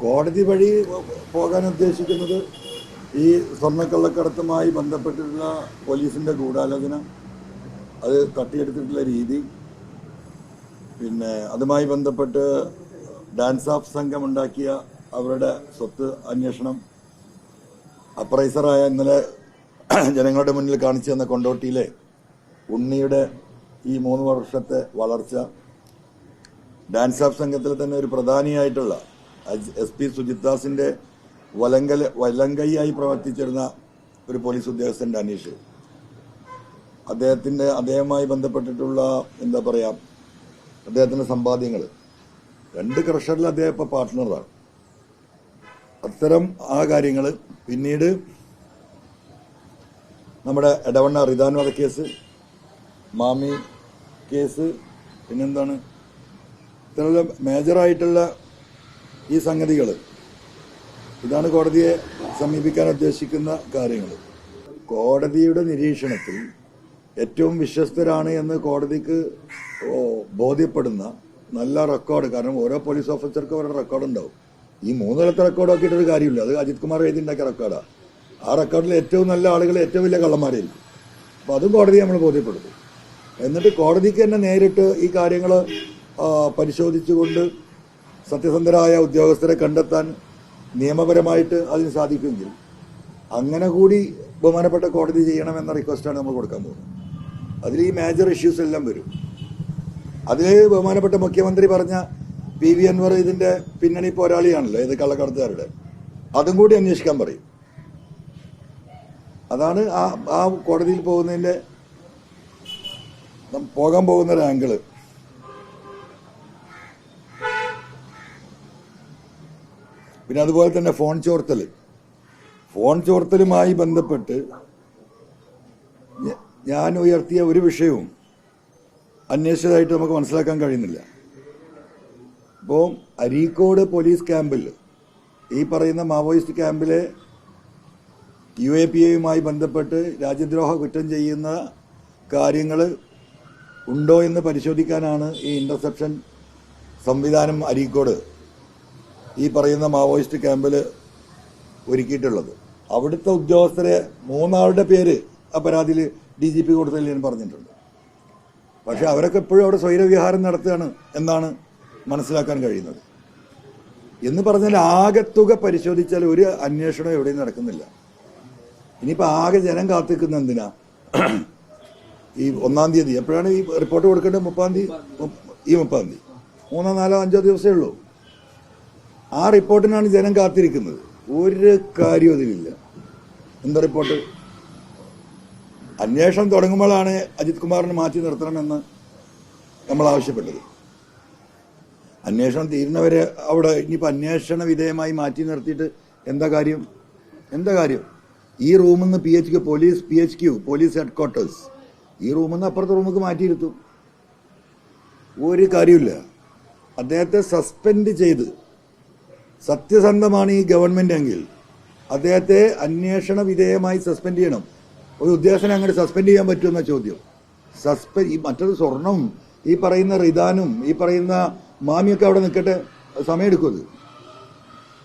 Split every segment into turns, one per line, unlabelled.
കോടതി വഴി പോകാൻ ഉദ്ദേശിക്കുന്നത് ഈ സ്വർണ്ണക്കള്ളക്കടത്തുമായി ബന്ധപ്പെട്ടിട്ടുള്ള പോലീസിൻ്റെ ഗൂഢാലോചന, അത് തട്ടിയെടുത്തിട്ടുള്ള രീതി, പിന്നെ അതുമായി ബന്ധപ്പെട്ട് ഡാൻസ് ഓഫ് സംഘം ഉണ്ടാക്കിയ അവരുടെ സ്വത്ത് അന്വേഷണം, അപ്രൈസറായ ഇന്നലെ ജനങ്ങളുടെ മുന്നിൽ കാണിച്ചു തന്ന കൊണ്ടോട്ടിയിലെ ഉണ്ണിയുടെ ഈ 3 വർഷത്തെ വളർച്ച, ഡാൻസ് ഓഫ് സംഘത്തിൽ തന്നെ ഒരു പ്രധാനിയായിട്ടുള്ള SP സുജിത്ദാസിന്റെ വലങ്കൈയായി പ്രവർത്തിച്ചിരുന്ന ഒരു പോലീസ് ഉദ്യോഗസ്ഥന്റെ അനീഷ്, അദ്ദേഹവുമായി ബന്ധപ്പെട്ടിട്ടുള്ള എന്താ പറയാ അദ്ദേഹത്തിന്റെ സമ്പാദ്യങ്ങൾ, 2 ക്രഷറിൽ അദ്ദേഹം ഇപ്പൊ പാർട്ട്ണറാണ്. അത്തരം ആ കാര്യങ്ങൾ, പിന്നീട് നമ്മുടെ എടവണ്ണ റിദാൻ വധക്കേസ്, മാമി കേസ്, പിന്നെന്താണ് ഇത്തരം മേജറായിട്ടുള്ള ഈ സംഗതികൾ, ഇതാണ് കോടതിയെ സമീപിക്കാൻ ഉദ്ദേശിക്കുന്ന കാര്യങ്ങൾ. കോടതിയുടെ നിരീക്ഷണത്തിൽ ഏറ്റവും വിശ്വസ്തരാണ് എന്ന് കോടതിക്ക് ബോധ്യപ്പെടുന്ന നല്ല റെക്കോർഡ്, കാരണം ഓരോ പോലീസ് ഓഫീസർക്കും അവരുടെ റെക്കോർഡ് ഉണ്ടാവും. ഈ 3 തലത്തെ റെക്കോർഡ് നോക്കിയിട്ടൊരു കാര്യമില്ല, അത് അജിത് കുമാർ എഴുതിണ്ടാക്കിയ റെക്കോർഡാണ്. ആ റെക്കോർഡിൽ ഏറ്റവും നല്ല ആളുകൾ ഏറ്റവും വലിയ കള്ളന്മാരായിരിക്കും. അപ്പോൾ അതും കോടതിയെ നമ്മൾ ബോധ്യപ്പെടുത്തും. എന്നിട്ട് കോടതിക്ക് തന്നെ നേരിട്ട് ഈ കാര്യങ്ങൾ പരിശോധിച്ചുകൊണ്ട് സത്യസന്ധരായ ഉദ്യോഗസ്ഥരെ കണ്ടെത്താൻ നിയമപരമായിട്ട് അതിന് സാധിക്കുമെങ്കിൽ അങ്ങനെ കൂടി ബഹുമാനപ്പെട്ട കോടതി ചെയ്യണമെന്ന റിക്വസ്റ്റാണ് നമ്മൾ കൊടുക്കാൻ പോകുന്നത്. അതിൽ ഈ മേജർ ഇഷ്യൂസ് എല്ലാം വരും. അതിൽ ബഹുമാനപ്പെട്ട മുഖ്യമന്ത്രി പറഞ്ഞ PV അൻവർ ഇതിന്റെ പിന്നണി പോരാളിയാണല്ലോ, ഇത് കള്ളക്കടത്തുകാരുടെ, അതും കൂടി അന്വേഷിക്കാൻ പറയും. അതാണ് ആ കോടതിയിൽ പോകുന്നതിന്റെ പോകാൻ പോകുന്ന ഒരു ആംഗിള്. പിന്നെ അതുപോലെ തന്നെ ഫോൺ ചോർത്തലുമായി ബന്ധപ്പെട്ട് ഞാൻ ഉയർത്തിയ ഒരു വിഷയവും അന്വേഷിച്ചതായിട്ട് നമുക്ക് മനസ്സിലാക്കാൻ കഴിയുന്നില്ല. അപ്പോൾ അരീക്കോട് പോലീസ് ക്യാമ്പിൽ, ഈ പറയുന്ന മാവോയിസ്റ്റ് ക്യാമ്പിലെ UAPAയുമായി ബന്ധപ്പെട്ട് രാജ്യദ്രോഹ കുറ്റം ചെയ്യുന്ന കാര്യങ്ങൾ ഉണ്ടോ എന്ന് പരിശോധിക്കാനാണ് ഈ ഇന്റർസെപ്ഷൻ സംവിധാനം അരീക്കോട് ഈ പറയുന്ന മാവോയിസ്റ്റ് ക്യാമ്പിൽ ഒരുക്കിയിട്ടുള്ളത്. അവിടുത്തെ ഉദ്യോഗസ്ഥരെ 3 ആളുടെ പേര് ആ പരാതിയിൽ DGP കൊടുത്തതിൽ ഞാൻ പറഞ്ഞിട്ടുണ്ട്. പക്ഷെ അവരൊക്കെ എപ്പോഴും അവിടെ സ്വൈരവിഹാരം നടത്തുകയാണ് എന്നാണ് മനസ്സിലാക്കാൻ കഴിയുന്നത്. എന്ന് പറഞ്ഞാൽ ആകെത്തുക പരിശോധിച്ചാൽ ഒരു അന്വേഷണം എവിടെയും നടക്കുന്നില്ല. ഇനിയിപ്പോൾ ആകെ ജനം കാത്തിക്കുന്ന എന്തിനാ? ഈ 1-ാം തീയതി എപ്പോഴാണ് ഈ റിപ്പോർട്ട് കൊടുക്കേണ്ടത്? 30-ാം തീയതി. ഈ 30-ാം തീയതി 3, 4, 5 ദിവസമേ ഉള്ളൂ. ആ റിപ്പോർട്ടിനാണ് ജനം കാത്തിരിക്കുന്നത്. ഒരു കാര്യവും അതിലില്ല. എന്താ റിപ്പോർട്ട്? അന്വേഷണം തുടങ്ങുമ്പോഴാണ് അജിത് കുമാറിനെ മാറ്റി നിർത്തണമെന്ന് നമ്മൾ ആവശ്യപ്പെട്ടത്. അന്വേഷണം തീരുന്നവരെ അവിടെ ഇനിയിപ്പോൾ അന്വേഷണ വിധേയമായി മാറ്റി നിർത്തിയിട്ട് എന്താ കാര്യം? ഈ റൂമിൽ നിന്ന് PHQ പോലീസ് ഹെഡ്ക്വാർട്ടേഴ്സ്, ഈ റൂമിൽ നിന്ന് അപ്പുറത്തെ റൂമിലേക്ക് മാറ്റിയിരുത്തും. ഒരു കാര്യമില്ല. അദ്ദേഹത്തെ സസ്പെൻഡ് ചെയ്ത്, സത്യസന്ധമാണ് ഈ ഗവൺമെന്റ് എങ്കിൽ അദ്ദേഹത്തെ അന്വേഷണ വിധേയമായി സസ്പെൻഡ് ചെയ്യണം. ഒരു ഉദ്യോഗസ്ഥനെ അങ്ങനെ സസ്പെൻഡ് ചെയ്യാൻ പറ്റുമെന്ന ചോദ്യം. ഈ മറ്റൊരു സ്വർണം, ഈ പറയുന്ന റിദാനും ഈ പറയുന്ന മാമിയൊക്കെ അവിടെ നിൽക്കട്ടെ, സമയമെടുക്കും.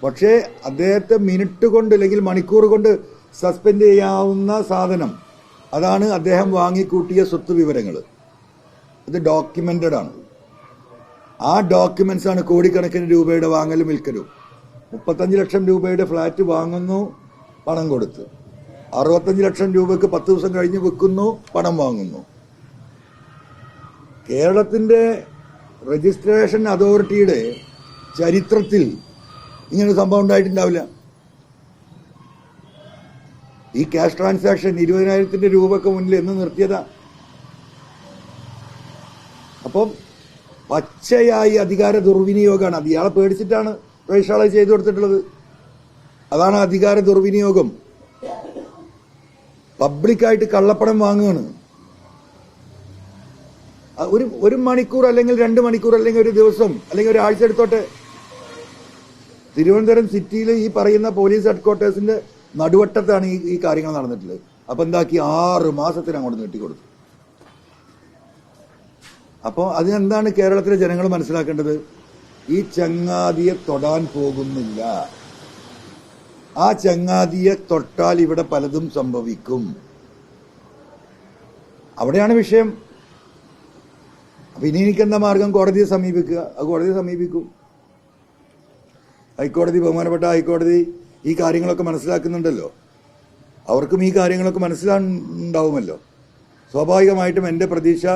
പക്ഷേ അദ്ദേഹത്തെ മിനിറ്റ് കൊണ്ട് അല്ലെങ്കിൽ മണിക്കൂർ കൊണ്ട് സസ്പെൻഡ് ചെയ്യാവുന്ന സാധനം, അതാണ് അദ്ദേഹം വാങ്ങിക്കൂട്ടിയ സ്വത്ത് വിവരങ്ങൾ. ഇത് ഡോക്യുമെന്റഡ് ആണ്. ആ ഡോക്യുമെന്റ്സ് ആണ് കോടിക്കണക്കിന് രൂപയുടെ വാങ്ങലും വിൽക്കലും. 35 ലക്ഷം രൂപയുടെ ഫ്ലാറ്റ് വാങ്ങുന്നു, പണം കൊടുത്ത്. 65 ലക്ഷം രൂപയ്ക്ക് 10 ദിവസം കഴിഞ്ഞ് വിൽക്കുന്നു, പണം വാങ്ങുന്നു. കേരളത്തിന്റെ രജിസ്ട്രേഷൻ അതോറിറ്റിയുടെ ചരിത്രത്തിൽ ഇങ്ങനെ സംഭവം ഉണ്ടായിട്ടുണ്ടാവില്ല. ഈ ക്യാഷ് ട്രാൻസാക്ഷൻ 20,000 രൂപയ്ക്ക് മുന്നിൽ എന്ന് നിർത്തിയതാ. അപ്പം പച്ചയായി അധികാര ദുർവിനിയോഗമാണ്. അത് ഇയാളെ പേടിച്ചിട്ടാണ് രജിസ്ട്രാളെ ചെയ്തു കൊടുത്തിട്ടുള്ളത്. അതാണ് അധികാര ദുർവിനിയോഗം. പബ്ലിക്കായിട്ട് കള്ളപ്പണം വാങ്ങുകയാണ്. ഒരു മണിക്കൂർ അല്ലെങ്കിൽ 2 മണിക്കൂർ അല്ലെങ്കിൽ ഒരു ദിവസം അല്ലെങ്കിൽ ഒരാഴ്ച എടുത്തോട്ടെ. തിരുവനന്തപുരം സിറ്റിയിൽ ഈ പറയുന്ന പോലീസ് ഹെഡ്ക്വാർട്ടേഴ്സിന്റെ നടുവട്ടത്താണ് ഈ കാര്യങ്ങൾ നടന്നിട്ടുള്ളത്. അപ്പൊ എന്താക്കി 6 മാസത്തിന് അങ്ങോട്ട് നീട്ടിക്കൊടുത്തു. അപ്പോൾ അതിനെന്താണ് കേരളത്തിലെ ജനങ്ങൾ മനസ്സിലാക്കേണ്ടത്? ഈ ചങ്ങാതിയെ തൊടാൻ പോകുന്നില്ല. ആ ചങ്ങാതിയെ തൊട്ടാൽ ഇവിടെ പലതും സംഭവിക്കും. അവിടെയാണ് വിഷയം. അപ്പൊ ഇനി എനിക്കെന്താ മാർഗം? കോടതിയെ സമീപിക്കുക. അത് കോടതിയെ സമീപിക്കും. ഹൈക്കോടതി, ബഹുമാനപ്പെട്ട ഹൈക്കോടതി ഈ കാര്യങ്ങളൊക്കെ മനസ്സിലാക്കുന്നുണ്ടല്ലോ. അവർക്കും ഈ കാര്യങ്ങളൊക്കെ മനസ്സിലാണ്ടാവുമല്ലോ. സ്വാഭാവികമായിട്ടും എൻ്റെ പ്രതീക്ഷ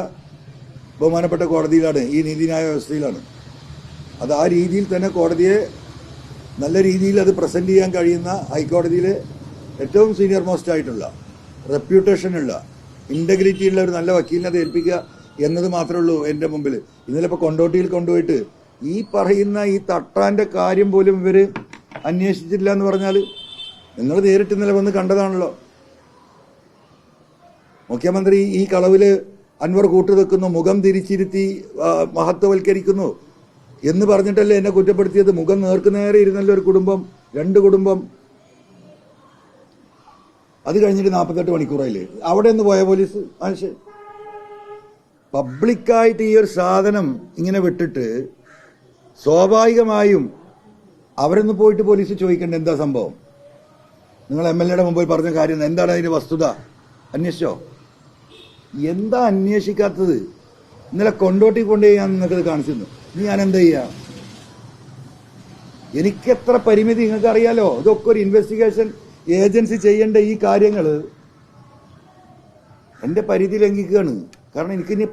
ബഹുമാനപ്പെട്ട കോടതിയിലാണ്, ഈ നീതിന്യായ വ്യവസ്ഥയിലാണ്. അത് ആ രീതിയിൽ തന്നെ കോടതിയെ നല്ല രീതിയിൽ അത് പ്രസന്റ് ചെയ്യാൻ കഴിയുന്ന ഹൈക്കോടതിയിലെ ഏറ്റവും സീനിയർ മോസ്റ്റ് ആയിട്ടുള്ള, റെപ്യൂട്ടേഷനുള്ള, ഇന്റഗ്രിറ്റി ഉള്ള ഒരു നല്ല വക്കീലിനെ അത് ഏൽപ്പിക്കുക എന്നത് മാത്രമേ ഉള്ളൂ എൻ്റെ മുമ്പിൽ. ഇന്നലെ ഇപ്പോൾ കൊണ്ടോട്ടിയിൽ കൊണ്ടുപോയിട്ട് ഈ പറയുന്ന ഈ തട്ടാന്റെ കാര്യം പോലും ഇവര് അന്വേഷിച്ചില്ല എന്ന് പറഞ്ഞാൽ നിങ്ങൾ നേരിട്ട് ഇന്നലെ വന്ന് കണ്ടതാണല്ലോ. മുഖ്യമന്ത്രി ഈ കളവില് അൻവർ കൂട്ടുവെക്കുന്നു, മുഖം തിരിച്ചിരുത്തി മഹത്വവൽക്കരിക്കുന്നു എന്ന് പറഞ്ഞിട്ടല്ലേ എന്നെ കുറ്റപ്പെടുത്തിയത്. മുഖം നേർക്കുനേരെ ഇരുന്നല്ലോ ഒരു കുടുംബം, 2 കുടുംബം. അത് കഴിഞ്ഞിട്ട് 48 മണിക്കൂറായില്ലേ അവിടെ നിന്ന് പോയ പോലീസ് മനുഷ്യൻ. പബ്ലിക്കായിട്ട് ഈ ഒരു സാധനം ഇങ്ങനെ വിട്ടിട്ട് സ്വാഭാവികമായും അവരൊന്ന് പോയിട്ട് പോലീസ് ചോദിക്കേണ്ട എന്താ സംഭവം, നിങ്ങൾ MLA മുമ്പിൽ പറഞ്ഞ കാര്യം എന്താണ്, അതിന്റെ വസ്തുത അന്വേഷിച്ചോ? എന്താ അന്വേഷിക്കാത്തത്? ഇന്നലെ കൊണ്ടോട്ടി കൊണ്ടുപോയി ഞാൻ നിങ്ങൾക്കത് കാണിച്ചിരുന്നു. ഇനി ഞാൻ എന്താ ചെയ്യാ? എനിക്കെത്ര പരിമിതി നിങ്ങൾക്ക് അറിയാലോ. ഇതൊക്കെ ഒരു ഇൻവെസ്റ്റിഗേഷൻ ഏജൻസി ചെയ്യേണ്ട ഈ കാര്യങ്ങൾ എന്റെ പരിധി ലംഘിക്കുകയാണ്. കാരണം എനിക്കിനി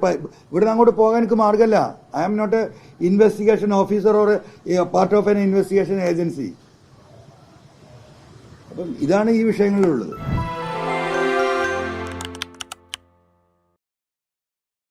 ഇവിടുന്ന് അങ്ങോട്ട് പോകാൻ എനിക്ക് മാർഗമല്ല. I am not a investigation officer or part of an investigation agency. അപ്പം ഇതാണ് ഈ വിഷയങ്ങളിലുള്ളത്.